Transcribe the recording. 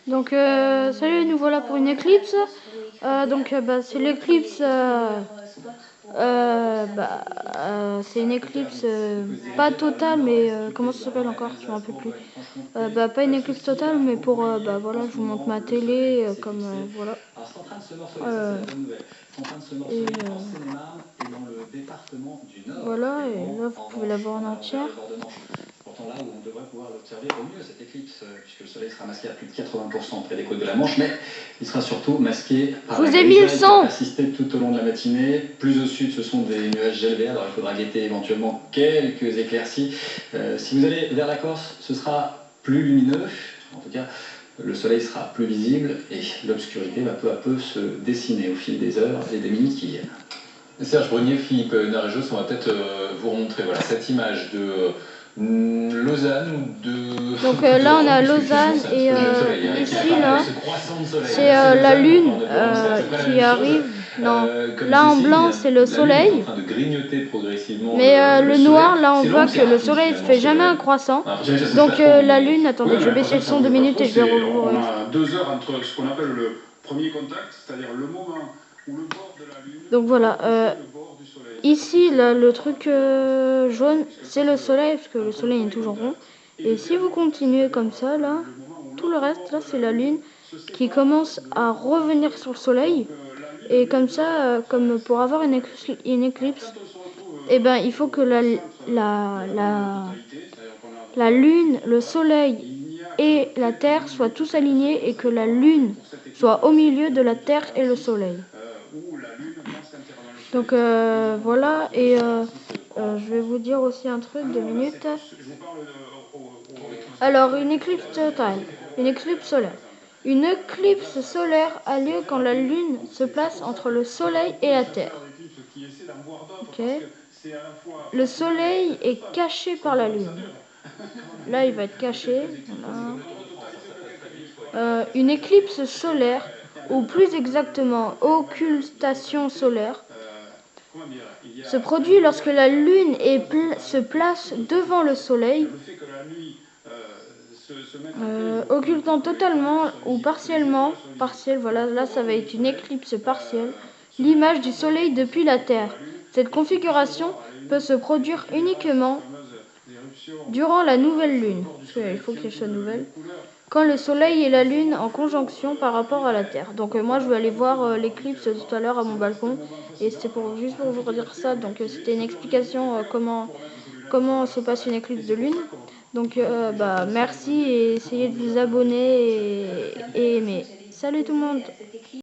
Donc salut, nous voilà pour une éclipse. C'est l'éclipse. C'est une éclipse pas totale, mais comment ça s'appelle encore? Je m'en rappelle plus. Pas une éclipse totale, mais pour voilà, je vous montre ma télé comme voilà. Voilà, et là vous pouvez la voir en entière. Pourtant là où on devrait pouvoir l'observer au mieux, cette éclipse, puisque le soleil sera masqué à plus de 80% près des côtes de la Manche, mais il sera surtout masqué par la grisaille qui va persister tout au long de la matinée. Plus au sud, ce sont des nuages gelés, alors il faudra guetter éventuellement quelques éclaircies. Si vous allez vers la Corse, ce sera plus lumineux, en tout cas le soleil sera plus visible et l'obscurité va peu à peu se dessiner au fil des heures et des minutes qui viennent. Serge Brunier, Philippe Narejos, on va peut-être vous remontrer voilà, cette image de Lausanne ou de... Donc là on a Lausanne et ici là c'est la lune qui arrive. Non, là en blanc c'est le soleil. Mais le noir là on voit que le soleil ne fait jamais un croissant. Donc la lune, attendez, je vais baisser le son 2 minutes et je vais rouvrir. 2 heures entre ce qu'on appelle le premier contact, c'est-à-dire le moment où le bord de la lune... Donc voilà, ici là, le truc jaune c'est le soleil parce que le soleil est toujours rond. Et si vous continuez comme ça là, tout le reste là c'est la lune qui commence à revenir sur le soleil. Et comme ça, comme pour avoir une éclipse, eh ben, il faut que la lune, le soleil et la terre soient tous alignés et que la lune soit au milieu de la terre et le soleil. Donc voilà, et je vais vous dire aussi un truc, 2 minutes. Alors, une éclipse totale, une éclipse solaire. Une éclipse solaire a lieu quand la lune se place entre le soleil et la terre. Okay. Le soleil est caché par la lune. Là, il va être caché. Voilà. Une éclipse solaire, ou plus exactement occultation solaire, se produit lorsque la lune se place devant le soleil, occultant totalement ou partiellement, voilà, là ça va être une éclipse partielle, l'image du soleil depuis la Terre. Cette configuration peut se produire uniquement durant la nouvelle lune, parce qu'il faut qu'elle soit nouvelle, quand le soleil et la lune en conjonction par rapport à la Terre. Donc moi je vais aller voir l'éclipse tout à l'heure à mon balcon, et c'était juste pour vous redire ça, donc c'était une explication comment se passe une éclipse de lune. Donc merci et essayez de vous abonner et aimer. Salut tout le monde!